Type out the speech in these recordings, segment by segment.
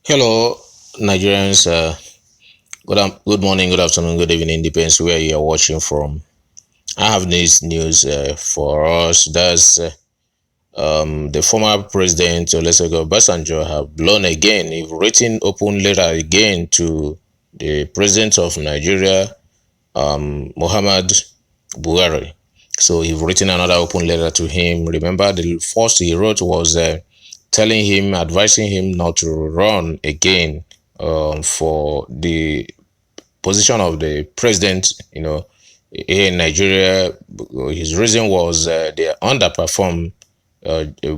Hello, Nigerians. Good morning, good afternoon, good evening. Depends where you are watching from. I have this news for us. The former president Olusegun Obasanjo have blown again. He's written open letter again to the president of Nigeria, Muhammadu Buhari. So he's written another open letter to him. Remember, the first he wrote was telling him, advising him not to run again for the position of the president, here in Nigeria. His reason was they underperformed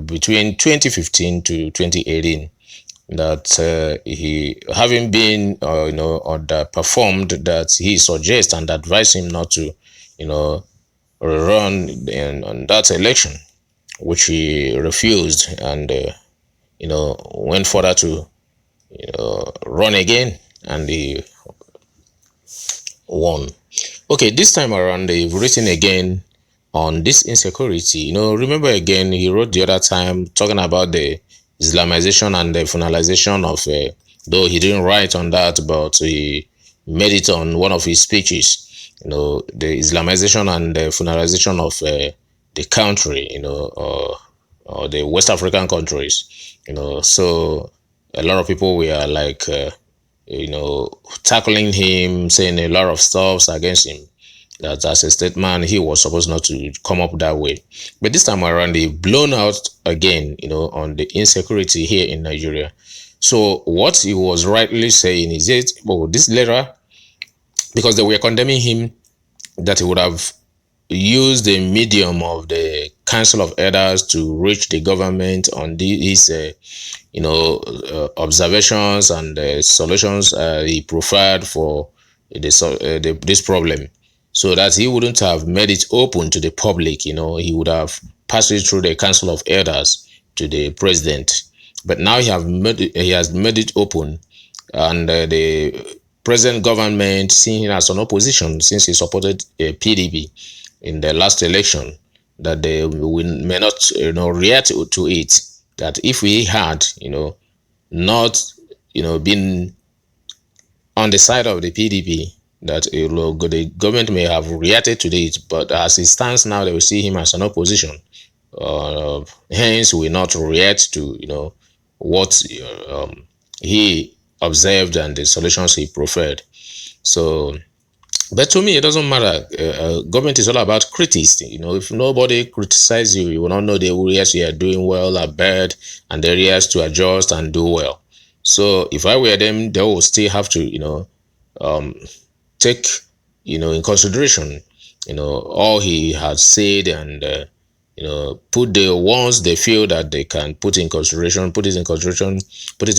between 2015 to 2018. That he, having been, underperformed, that he suggests and advised him not to, run on that election, which he refused and, went further to, run again, and he won. Okay, this time around, they've written again on this insecurity. Remember again, he wrote the other time talking about the Islamization and the finalization of, though he didn't write on that, but he made it on one of his speeches. The Islamization and the finalization of the country, or the West African countries. So a lot of people were like, tackling him, saying a lot of stuffs against him. That as a statesman, he was supposed not to come up that way. But this time around, they've blown out again, on the insecurity here in Nigeria. So what he was rightly saying is it, well, this letter, because they were condemning him, that he would have used the medium of the Council of Elders to reach the government on these, observations and solutions he preferred for this problem, so that he wouldn't have made it open to the public. He would have passed it through the Council of Elders to the president. But now he has made it open, and the present government, seeing him as an opposition, since he supported PDP in the last election, that they may not react to it. That if we had not been on the side of the PDP, that the government may have reacted to it. But as it stands now, they will see him as an opposition. Hence, will not react to what he observed and the solutions he preferred. So, but to me, it doesn't matter. Government is all about critics. If nobody criticizes you, you will not know the areas you are doing well or bad, and the areas to adjust and do well. So if I were them, they will still have to, take, in consideration, all he has said, and, put the ones they feel that they can put it in consideration, put it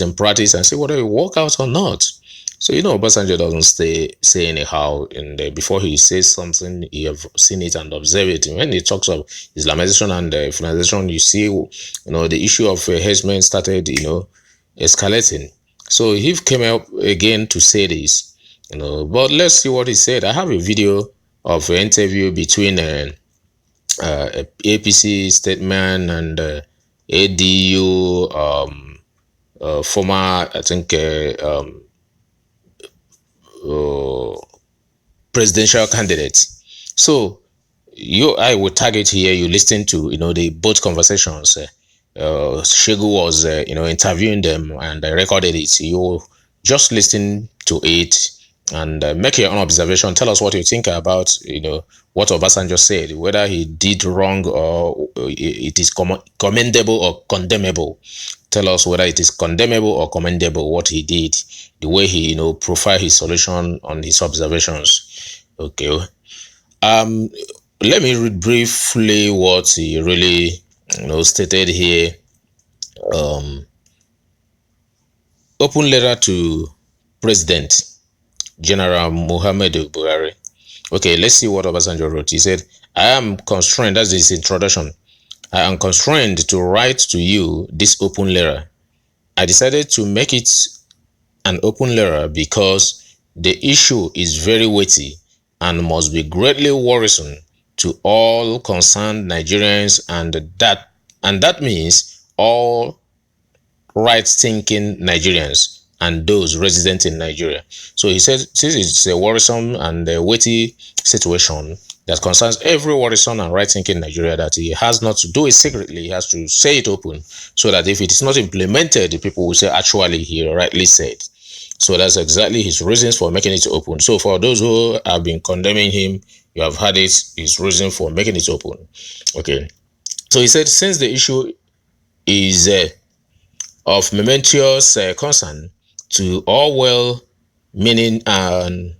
in practice, and see whether it work out or not. So Obasanjo doesn't say anyhow. And before he says something, you have seen it and observed it. And when he talks of Islamization and finalization, you see, the issue of herdsmen started, escalating. So he came up again to say this, But let's see what he said. I have a video of an interview between APC statesman and ADU former, I think, presidential candidates. So I will target here. You listen to the both conversations. Shegu was interviewing them, and I recorded it. You just listen to it and make your own observation. Tell us what you think about what Obasanjo said, whether he did wrong or it is commendable or condemnable. Tell us whether it is condemnable or commendable what he did, the way he profile his solution on his observations. Okay. Let me read briefly what he really stated here. Open letter to President General Muhammadu Buhari. Okay, let's see what Obasanjo wrote. He said, I am constrained, that's his introduction. I am constrained to write to you this open letter. I decided to make it an open letter because the issue is very weighty and must be greatly worrisome to all concerned Nigerians, and that means all right-thinking Nigerians. and those resident in Nigeria. So he said, since it's a worrisome and a weighty situation that concerns every worrisome and right-thinking Nigeria, that he has not to do it secretly, he has to say it open, so that if it is not implemented, the people will say, actually, he rightly said. So that's exactly his reasons for making it open. So for those who have been condemning him, you have had it, his reason for making it open. Okay. So he said, since the issue is of momentous concern to all well-meaning and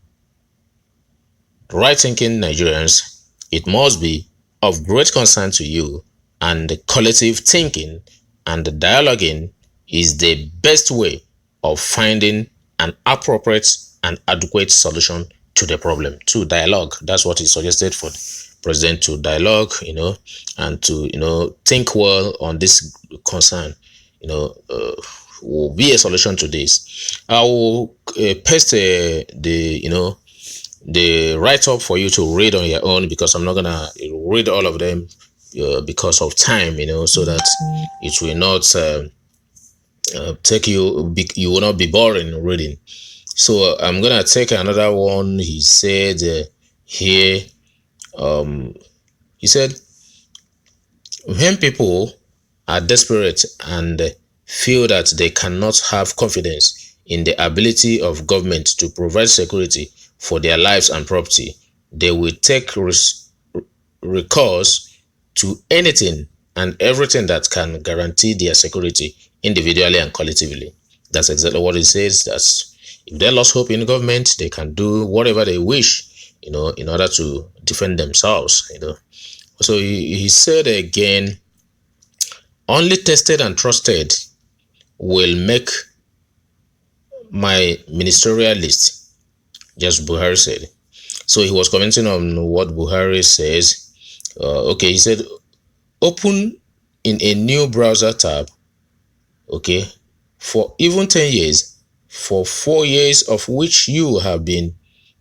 right-thinking Nigerians, it must be of great concern to you, and the collective thinking and the dialoguing is the best way of finding an appropriate and adequate solution to the problem. To dialogue, that's what he suggested for the president, to dialogue, and to, think well on this concern, will be a solution to this. I will paste the write-up for you to read on your own, because I'm not gonna read all of them because of time, so that it will not take you will not be boring reading. So I'm gonna take another one. He said here, he said, when people are desperate and feel that they cannot have confidence in the ability of government to provide security for their lives and property, they will take recourse to anything and everything that can guarantee their security individually and collectively. That's exactly what it says. That's, if they lost hope in government, they can do whatever they wish, in order to defend themselves. So he said again, only tested and trusted will make my ministerial list, just Buhari said. So he was commenting on what Buhari says. Okay, he said, open in a new browser tab, okay, for even 10 years, for 4 years of which you have been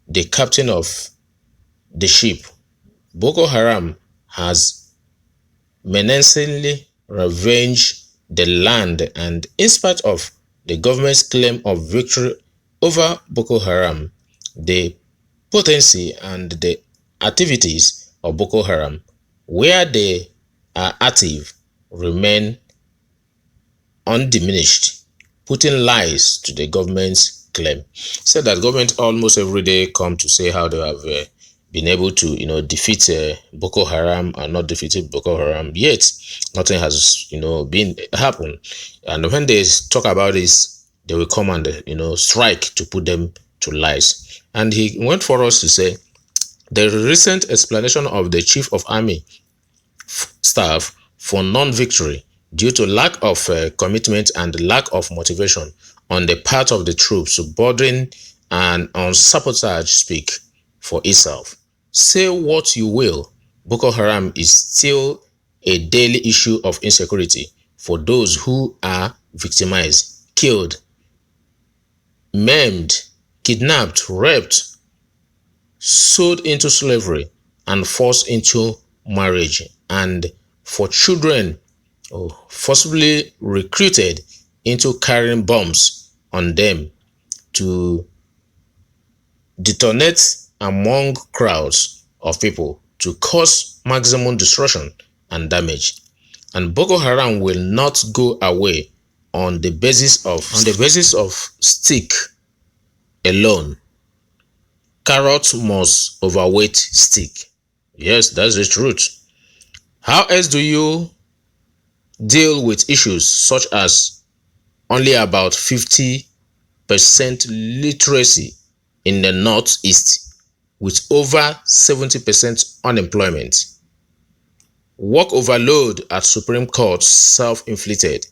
the captain of the ship, Boko Haram has menacingly ravaged the land, and in spite of the government's claim of victory over Boko Haram, the potency and the activities of Boko Haram, where they are active, remain undiminished, putting lies to the government's claim. Said that government almost every day come to say how they have been able to defeat Boko Haram and not defeated Boko Haram, yet nothing has been happen. And when they talk about this, they will come and strike to put them to lies. And he went for us to say, the recent explanation of the chief of army staff for non-victory due to lack of commitment and lack of motivation on the part of the troops bordering and on sabotage speak for itself. Say what you will, Boko Haram is still a daily issue of insecurity for those who are victimized, killed, maimed, kidnapped, raped, sold into slavery, and forced into marriage, and for children forcibly recruited into carrying bombs on them to detonate among crowds of people to cause maximum destruction and damage. And Boko Haram will not go away on the basis of stick alone. Carrot must overweight stick. Yes, that's the truth. How else do you deal with issues such as only about 50% literacy in the Northeast with over 70% unemployment? Work overload at Supreme Court self-inflicted.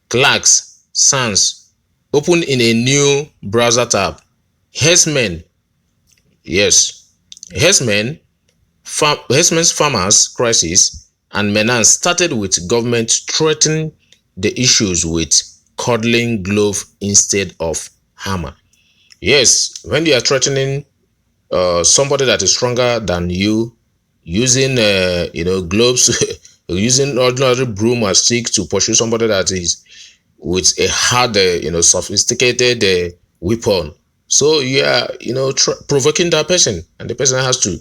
Clerks, SANS, open in a new browser tab. Herdsmen, yes, herdsmen's farmers crisis and menace started with government threatening the issues with cuddling glove instead of hammer. Yes, when you are threatening somebody that is stronger than you, using gloves, using ordinary broom or stick to pursue somebody that is with a hard, sophisticated weapon. So you are, provoking that person, and the person has to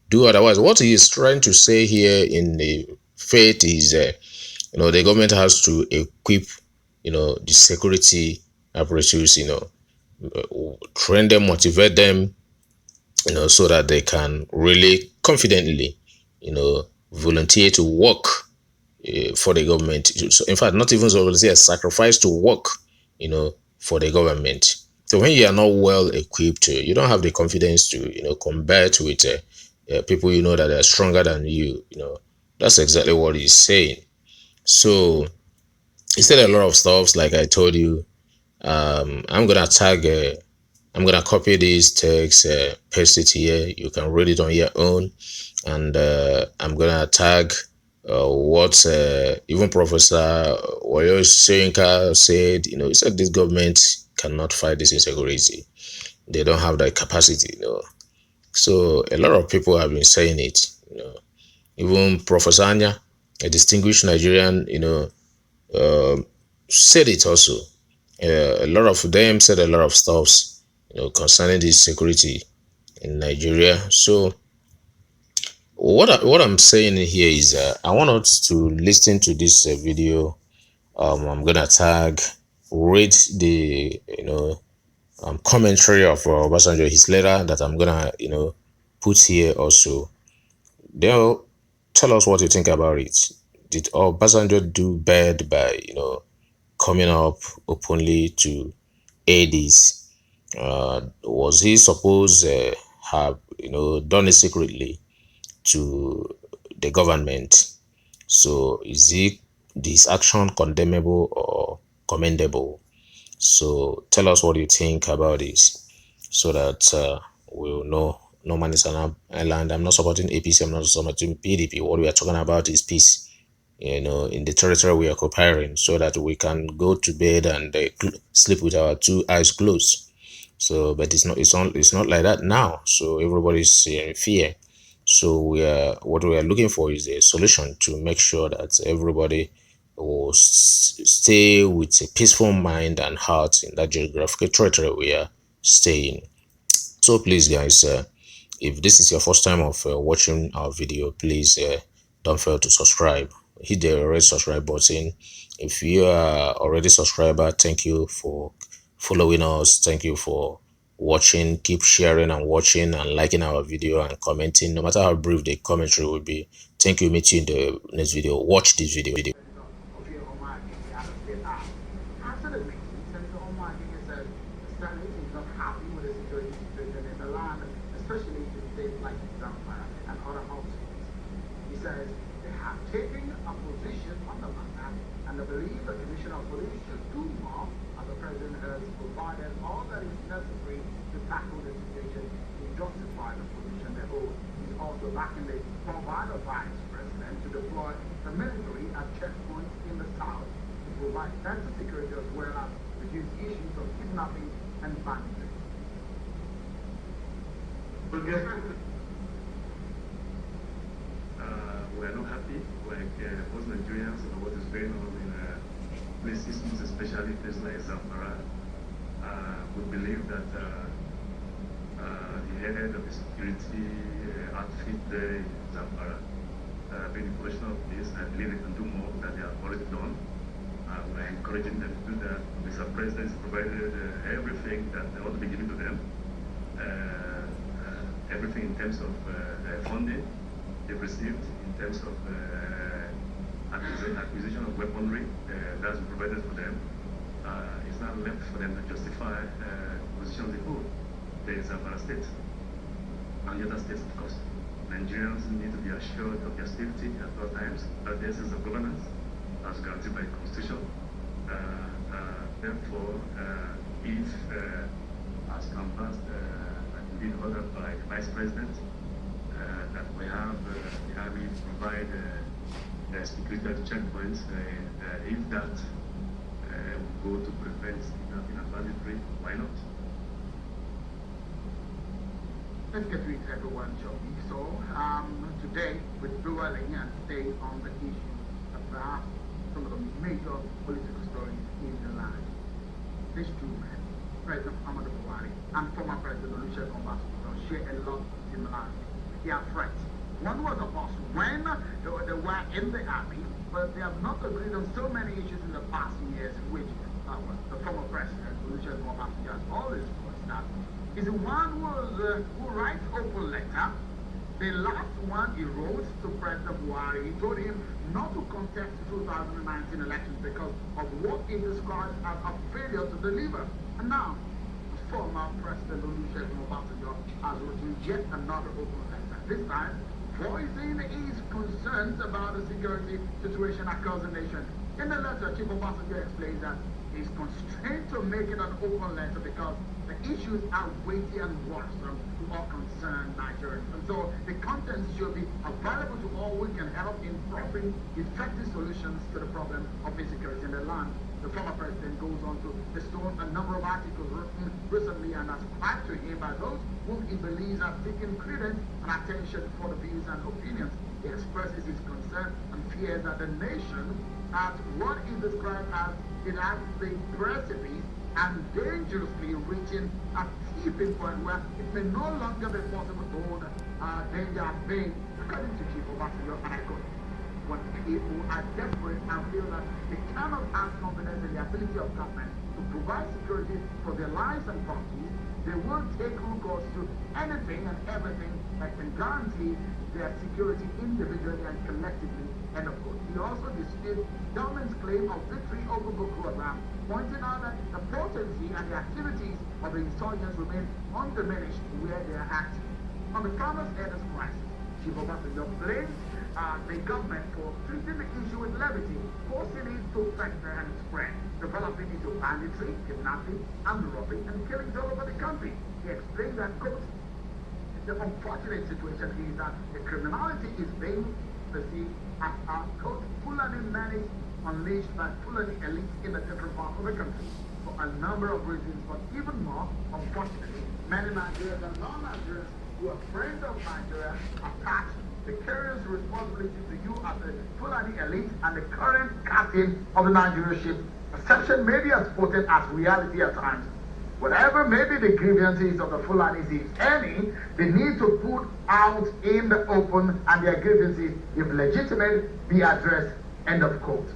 do otherwise. What he is trying to say here in the faith is, the government has to equip, the security apparatus, train them, motivate them, so that they can really confidently, volunteer to work for the government. So in fact, not even volunteer, sacrifice to work, for the government. So when you are not well equipped, you don't have the confidence to, combat with people that are stronger than you. That's exactly what he's saying. So he said a lot of stuff, like I told you. I'm gonna tag. I'm gonna copy this text, paste it here. You can read it on your own, and I'm gonna tag what even Professor Soyinka said. He said this government cannot fight this insecurity. They don't have that capacity. So a lot of people have been saying it. Even Professor Anya, a distinguished Nigerian, said it also. A lot of them said a lot of stuffs, concerning this security in Nigeria. So what I'm saying here is, I want us to listen to this video. I'm gonna tag, read the commentary of Obasanjo, his letter that I'm gonna put here also. They'll tell us what you think about it. Did Obasanjo do bad by coming up openly to aides? Was he supposed have done it secretly to the government? So is this action condemnable or commendable? So tell us what you think about this, so that we'll know. No man is an island. I'm not supporting APC. I'm not supporting PDP. What we are talking about is peace, in the territory we are occupying, so that we can go to bed and sleep with our two eyes closed. So, but it's not like that now. So everybody's in fear. So what we are looking for is a solution to make sure that everybody will stay with a peaceful mind and heart in that geographical territory we are staying. So please, guys, if this is your first time of watching our video, please don't fail to subscribe. Hit the red subscribe button. If you are already subscriber, thank you for following us. Thank you for watching. Keep sharing and watching and liking our video and commenting, no matter how brief the commentary will be. Thank you. Meet you in the next video. Watch this video. Absolutely. Senator Omar says Stanley is not happy with the security situation in the land, especially in states like Zamfara and other hotspots. He says they have taken a position on the matter and they believe the Commissioner of Police should do more, as the President has provided all that is necessary to tackle the situation to justify the position they hold. He's also backing the former Vice President to deploy the military at checkpoints in the south, provide better security as well as reduce issues of kidnapping and banditry. We are not happy, like most Nigerians, what is going on in places, especially places like Zamfara. We believe that the head of the security outfit there in Zamfara, being the position of this, I believe they can do more than they have already done. We're encouraging them to do that. Mr. President has provided everything that they ought to be given to them. Everything in terms of funding they've received, in terms of acquisition of weaponry that's provided for them. It's not left for them to justify positions they hold. There is Zamfara State and the other states, of course. Nigerians need to be assured of their safety at all times, that their sense of governance as guaranteed by the Constitution. Therefore, if as canvassed and being ordered by the Vice President, that we have the Army provide security at checkpoints, if that will go to prevent kidnapping and banditry, why not? Let's get to it, everyone, Joby. So, today, we're dwelling and staying on the issue about some of the major political stories in the land. These two men, President Muhammadu Buhari and former President Olusegun Obasanjo, share a lot of similarities. They are friends. One was a boss when they were in the army, but they have not agreed on so many issues in the past years, in which the former President Olusegun Obasanjo has always voiced that is the one who writes open letter. The last one he wrote to President Buhari, he told him not to contest the 2019 elections because of what he described as a failure to deliver. And now, former President Olusegun Obasanjo has written yet another open letter. This time, voicing his concerns about the security situation across the nation. In the letter, Chief Obasanjo explains that he's constrained to make it an open letter because the issues are weighty and worrisome to all concerned Nigerians. And so the contents should be available to all who can help in offering effective solutions to the problem of insecurity in the land. The former president goes on to bestow a number of articles written recently and ascribed to him by those whom he believes are seeking credence and attention for the views and opinions. He expresses his concern and fears that the nation, at what he described as it has the precipice and dangerously reaching a tipping point where it may no longer be possible to hold danger at bay. According to Chief Obasanjo, and I quote, when people are desperate and feel that they cannot have confidence in the ability of government to provide security for their lives and properties, they will take recourse to anything and everything that can guarantee their security individually and collectively. End of quote. He also disputes government's claim of victory over Boko Haram, pointing out that the potency and the activities of the insurgents remain undiminished where they are active. On the farmers' headers crisis, Chief Obasanjo blames the government for treating the issue with levity, forcing it to fester and spread, developing into banditry, kidnapping, armed robbery, and killings all over the country. He explained that, quote, the unfortunate situation is that the criminality is being perceived as a, quote, Fulani menace unleashed by Fulani elites in the different parts of the country for a number of reasons, but even more, unfortunately, many Nigerians and non-Nigerians who are friends of Nigeria attach the carrier's responsibility to you as the Fulani elite and the current captain of the Nigerian ship. Perception may be as potent as reality at times. Whatever may be the grievances of the Fulanis, if any, they need to put out in the open and their grievances, if legitimate, be addressed. End of quote.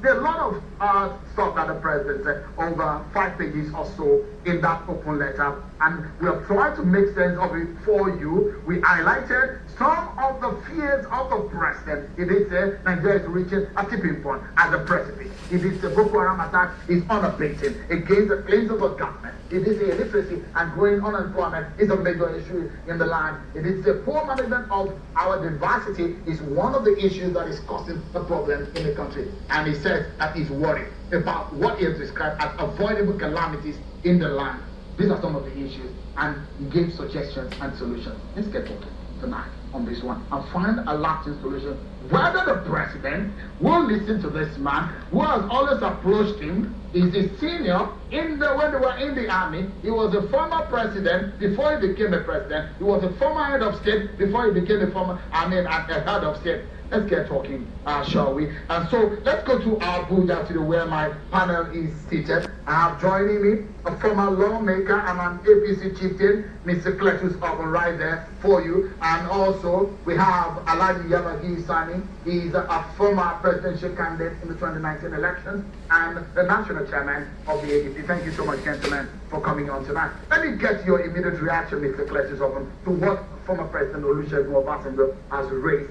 There are a lot of stuff that the president said, over 5 pages or so in that open letter, and we have tried to make sense of it for you. We highlighted some of the fears of the president. He did say Nigeria is reaching a tipping point at the precipice. He did say Boko Haram attack is unabated against the claims of the government. It is illiteracy and growing unemployment is a major issue in the land. It is the poor management of our diversity is one of the issues that is causing the problem in the country. And he says that he's worried about what he has described as avoidable calamities in the land. These are some of the issues, and he gave suggestions and solutions. Let's get talking tonight on this one and find a lasting solution. Whether the president will listen to this man who has always approached him, is a senior when they were in the army. He was a former president before he became a president. He was a former head of state before he became a head of state. Let's get talking, shall we? And so let's go to Abuja, to where my panel is seated. I have joining me a former lawmaker and an APC chieftain, Mr. Cletus Ogun, right there for you. And also we have Alhaji Yabagi Sani. He's a former presidential candidate in the 2019 elections and the national chairman of the ADP. Thank you so much, gentlemen, for coming on tonight. Let me get your immediate reaction, Mr. Cletus Ogun, to what former President Olusegun Obasanjo has raised.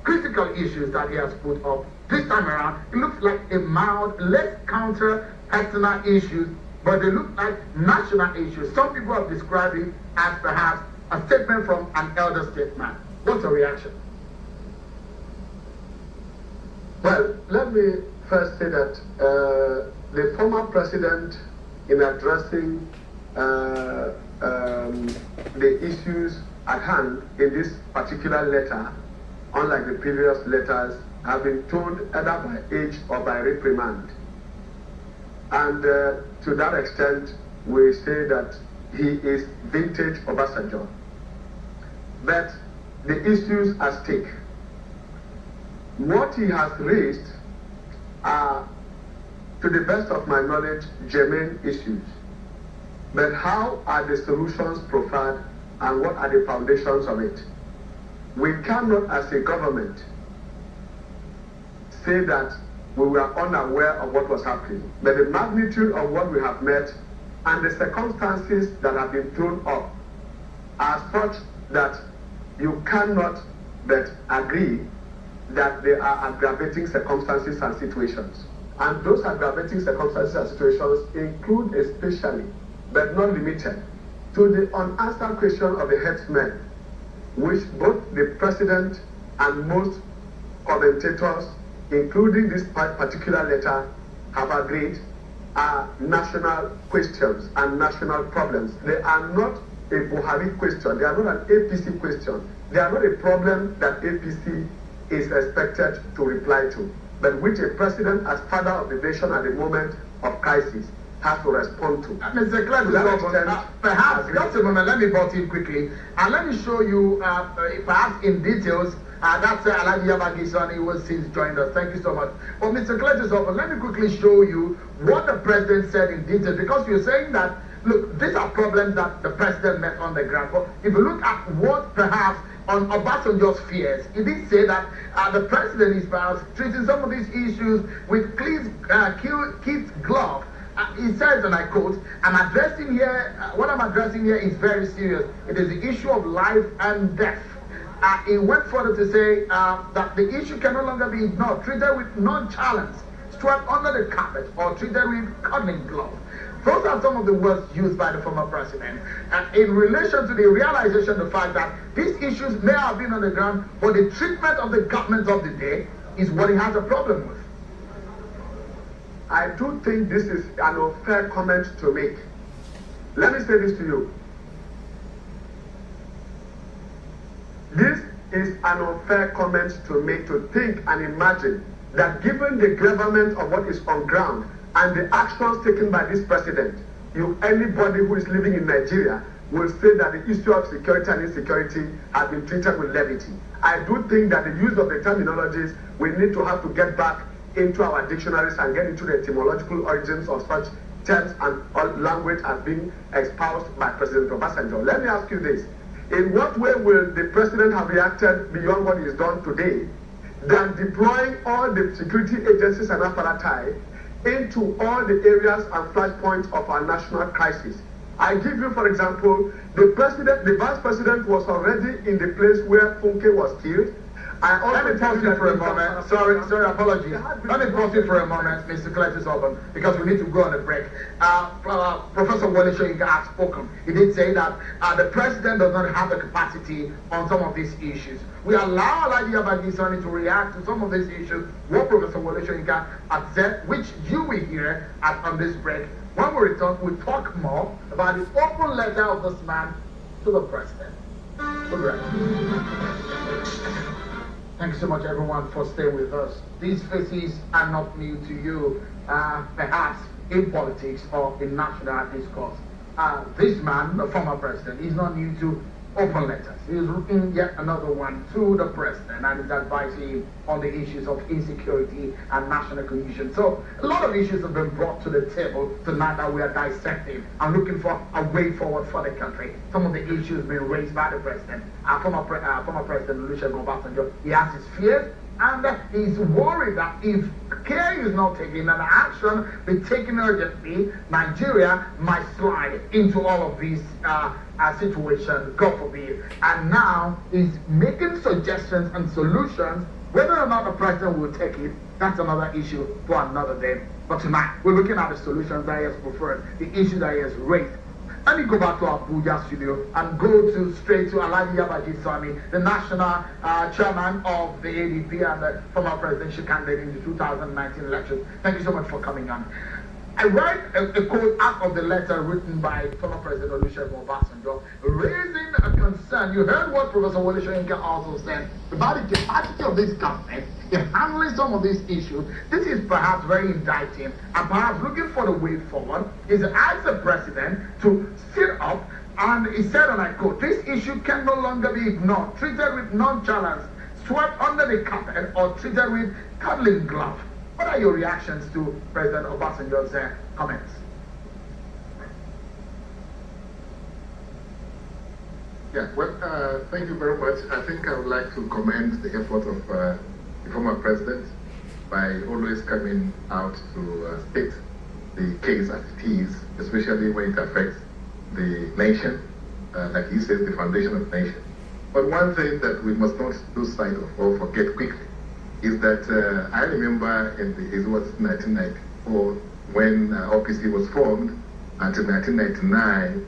Critical issues that he has put up. This time around, it looks like a mild, less counter-personal issues, but they look like national issues. Some people have described it as perhaps a statement from an elder statesman. What's your reaction? Well, let me first say that the former president, in addressing the issues at hand in this particular letter, unlike the previous letters, have been told either by age or by reprimand. And to that extent, we say that he is vintage Obasanjo. But the issues at stake, what he has raised are to the best of my knowledge, germane issues. But how are the solutions profiled and what are the foundations of it? We cannot, as a government, say that we were unaware of what was happening. But the magnitude of what we have met and the circumstances that have been thrown up are such that you cannot but agree that there are aggravating circumstances and situations. And those aggravating circumstances and situations include especially, but not limited, to the unanswered question of the headsmen, which both the president and most commentators, including this particular letter, have agreed are national questions and national problems. They are not a Buhari question. They are not an APC question. They are not a problem that APC is expected to reply to, but which a president as father of the nation at the moment of crisis has to respond to. Mr. Clerk, perhaps, just a moment, let me butt in quickly, and let me show you, perhaps in details, that's Alhaji Yabagisani, who was since joined us. Thank you so much. But Mr. Clerk, let me quickly show you what the president said in detail, because you're saying that, look, these are problems that the president met on the ground. But if you look at what perhaps on Obasanjo's fears, he did say that the president is perhaps treating some of these issues with kid's glove. He says, and I quote, what I'm addressing here is very serious. It is the issue of life and death. He went further to say that the issue can no longer be ignored, treated with nonchalance, swept under the carpet, or treated with cuddling glove. Those are some of the words used by the former president. And in relation to the realization of the fact that these issues may have been on the ground, but the treatment of the government of the day is what he has a problem with. I do think this is an unfair comment to make. Let me say this to you. This is an unfair comment to make, to think and imagine that given the government of what is on ground and the actions taken by this president, anybody who is living in Nigeria will say that the issue of security and insecurity has been treated with levity. I do think that the use of the terminologies, we need to have to get back into our dictionaries and get into the etymological origins of such terms and language as being espoused by President Obasanjo. Let me ask you this. In what way will the president have reacted beyond what is done today than deploying all the security agencies and apparatus into all the areas and flashpoints of our national crisis? I give you, for example, the vice president was already in the place where Funke was killed. Let me pause you for a moment. Sorry, apologies. Let me pause you for a moment, Mr. Cletus Alban, because we need to go on a break. Professor Wole Soyinka has spoken. He did say that the president does not have the capacity on some of these issues. We allow Alhaji Yabagisani to react to some of these issues, what Professor Wole Soyinka has said, which you will hear on this break. When we return, we'll talk more about the open letter of this man to the president. We'll be right back. Thank you so much, everyone, for staying with us. These faces are not new to you, perhaps in politics or in national discourse. This man, the former president, is not new to open letters. He is written yet another one to the president and is advising him on the issues of insecurity and national cohesion. So a lot of issues have been brought to the table tonight that we are dissecting and looking for a way forward for the country. Some of the issues being raised by the president. Former President Olusegun Obasanjo, he has his fears, and he's worried that if care is not taken and action be taken urgently, Nigeria might slide into all of these situations, God forbid. And now he's making suggestions and solutions. Whether or not the president will take it, that's another issue for another day. But tonight, we're looking at the solutions that he has preferred, the issues that he has raised. Let me go back to our Abuja studio and go straight to Alhaji Yabagisani, the national chairman of the ADP and the former presidential candidate in the 2019 elections. Thank you so much for coming on. I write a quote out of the letter written by former President Olusegun Obasanjo, raising a concern. You heard what Professor Wole Soyinka also said about the capacity of this government in handling some of these issues. This is perhaps very indicting, and perhaps looking for the way forward is to ask the president to sit up, and he said, and I quote, "This issue can no longer be ignored, treated with nonchalance, swept under the carpet, or treated with cuddling glove." What are your reactions to President Obasanjo's comments? Yeah, well, thank you very much. I think I would like to commend the effort of the former president by always coming out to state the case as it is, especially when it affects the nation, like he says, the foundation of the nation. But one thing that we must not lose sight of or forget quickly is that I remember it was 1994 when OPC was formed until 1999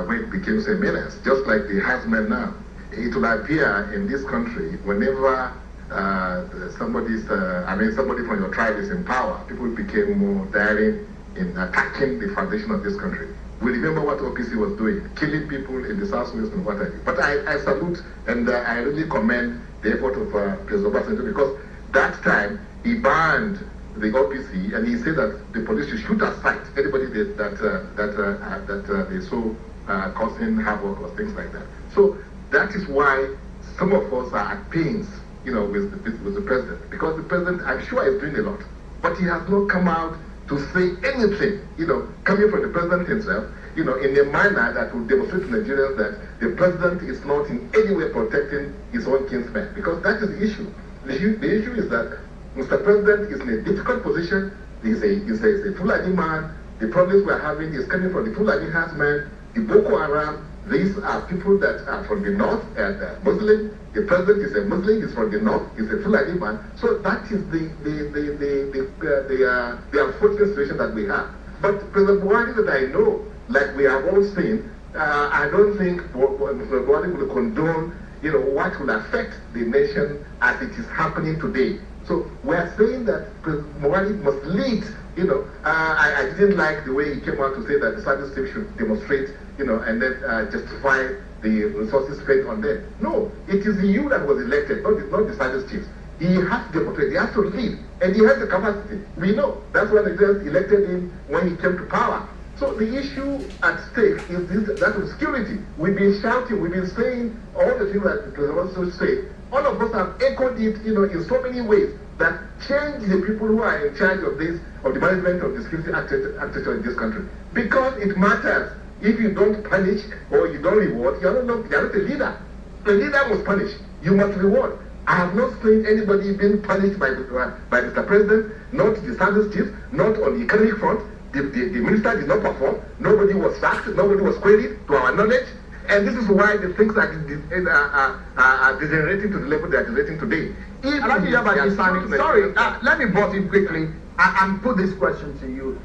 when it became a menace, just like the herdsmen now. It will appear in this country whenever somebody from your tribe is in power, people became more daring in attacking the foundation of this country. We remember what OPC was doing, killing people in the southwest and what have you. But I salute and I really commend the effort of President Obasanjo, because that time he banned the OPC and he said that the police should shoot aside anybody that they saw causing havoc or things like that. So that is why some of us are at pains, with the president, because the president, I'm sure, is doing a lot, but he has not come out to say anything, coming from the president himself, in a manner that will demonstrate to Nigerians that the president is not in any way protecting his own kinsmen, because that is the issue. The issue is that Mr. President is in a difficult position. He's a Fulani man. The problems we're having is coming from the Fulani herdsmen, the Boko Haram. These are people that are from the north and Muslim. The president is a Muslim. He's from the north. He's a Fulani man. So that is the unfortunate situation that we have. But President Buhari, that I know, like we have all seen, I don't think President Buhari will condone, what will affect the nation as it is happening today. So we are saying that President Buhari must lead. I didn't like the way he came out to say that the service chief should demonstrate, and then justify the resources spent on them. No, it is you that was elected, not the service chiefs. He has to demonstrate, he has to lead, and he has the capacity. We know. That's why the Nigerians elected him when he came to power. So the issue at stake is that of security. We've been shouting, we've been saying all the things that the president also said. All of us have echoed it, in so many ways that change the people who are in charge of this, of the management of the security architecture in this country. Because it matters. If you don't punish or you don't reward, you're not a leader. The leader must punish. You must reward. I have not seen anybody being punished by Mr. President, not the service chief, not on the economic front. The minister did not perform. Nobody was sacked. Nobody was queried, to our knowledge. And this is why the things are degenerating to the level they are degenerating today. Sorry, let me pause it quickly and put this question to you.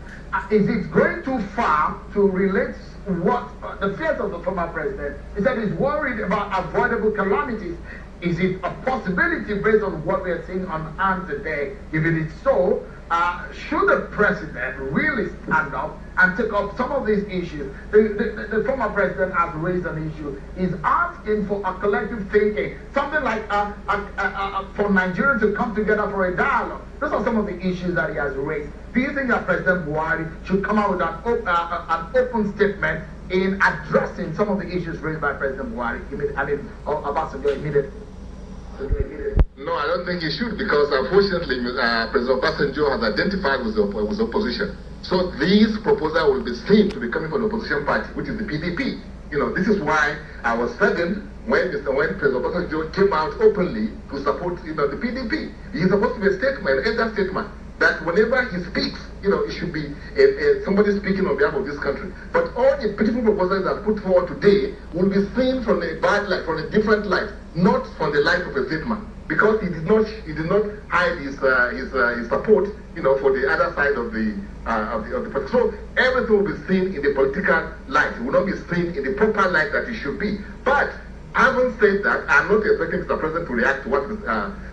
Is it going too far to relate what the fears of the former president? He said he's worried about avoidable calamities. Is it a possibility, based on what we are seeing on hand today? If it is so, should the president really stand up and take up some of these issues? The former president has raised an issue. He's asking for a collective thinking, something like for Nigerians to come together for a dialogue. Those are some of the issues that he has raised. Do you think that President Buhari should come out with an open statement in addressing some of the issues raised by President Buhari? Obasanjo immediately. No, I don't think he should, because unfortunately, President Obasanjo has identified with the opposition. So these proposals will be seen to be coming from the opposition party, which is the PDP. This is why I was saddened when President Obasanjo came out openly to support, the PDP. He's supposed to be a statement, an elder statement, that whenever he speaks, it should be somebody speaking on behalf of this country. But all the beautiful proposals that are put forward today will be seen from a bad light, from a different light, not from the light of a statesman. Because he did not hide his support, for the other side of the politics. So everything will be seen in the political light. It will not be seen in the proper light that it should be. But having said that, I'm not expecting Mr. President to react to what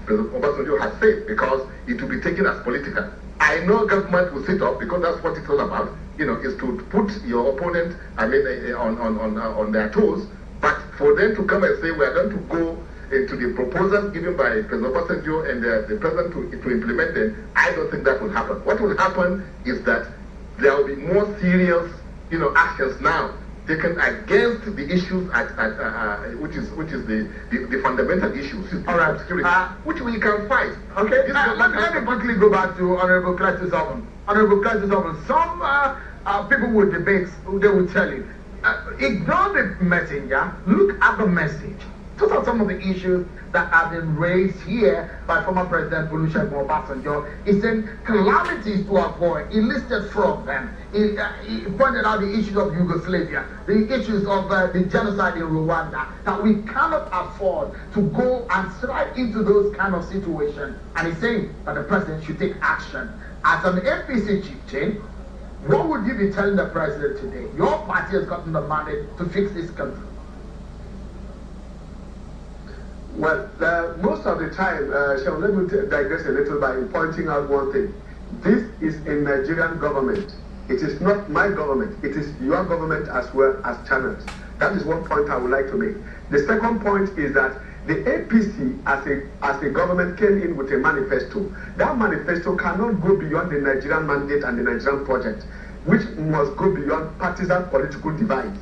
President Obasanjo has said, because it will be taken as political. I know government will sit up, because that's what it's all about. Is to put your opponent, on their toes. But for them to come and say we are going to go into the proposals given by President Obasanjo and the president to implement them, I don't think that will happen. What will happen is that there will be more serious, actions now taken against the issues which is the fundamental issues. All right. Security, which we can fight. Okay. Let me quickly go back to Honorable Cletus Oven. Honorable Cletus Oven, some people would debate, they would tell you, ignore the messenger, look at the message. Those are some of the issues that have been raised here by former President Olusegun Obasanjo. He said calamities to avoid. He listed four of them. He pointed out the issues of Yugoslavia, the issues of the genocide in Rwanda, that we cannot afford to go and slide into those kind of situations. And he's saying that the president should take action. As an APC chieftain, what would you be telling the president today? Your party has gotten the mandate to fix this country. Well, most of the time, Sean, let me digress a little by pointing out one thing. This is a Nigerian government. It is not my government. It is your government as well as channels. That is one point I would like to make. The second point is that the APC as a government came in with a manifesto. That manifesto cannot go beyond the Nigerian mandate and the Nigerian project, which must go beyond partisan political divides.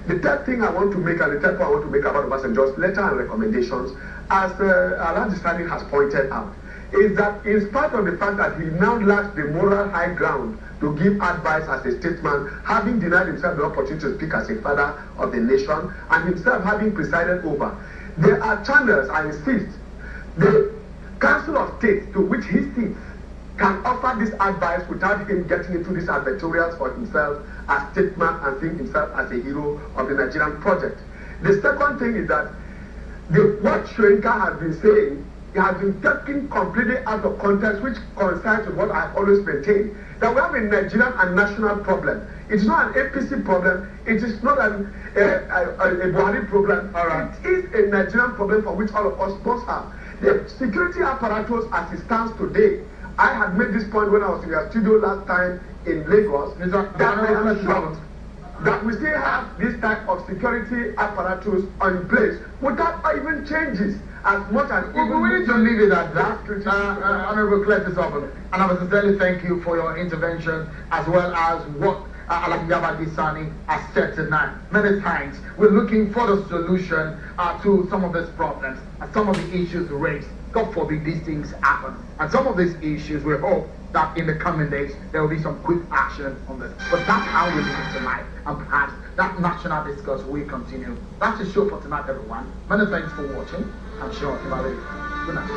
The third thing I want to make, and the third point I want to make about Obasanjo's letter and recommendations, as Alhaji Sani has pointed out, is that in spite of the fact that he now lacks the moral high ground to give advice as a statesman, having denied himself the opportunity to speak as a father of the nation, and himself having presided over, there are channels, I insist, the Council of State to which he sits can offer this advice without him getting into these advertorials for himself as statesman and seeing himself as a hero of the Nigerian project. The second thing is that what Shoenka has been saying, it has been taken completely out of context, which coincides with what I have always maintained, that we have a Nigerian and national problem. It's not an APC problem. It is not a Buhari problem. It is a Nigerian problem for which all of us must have. The security apparatus as it stands today, I had made this point when I was in your studio last time in Lagos, that we still have this type of security apparatus in place without even changes as much as we need to leave it at that. Honorable Cletus Oven, and I sincerely thank you for your intervention as well as what Alhaji Sani has said tonight. Many times we're looking for the solution to some of these problems and some of the issues raised. God forbid these things happen. And some of these issues, we hope that in the coming days, there will be some quick action on this. But that's how we live tonight. And perhaps that national discourse will continue. That's the show for tonight, everyone. Many thanks for watching. I'm sure you're ready. Good night.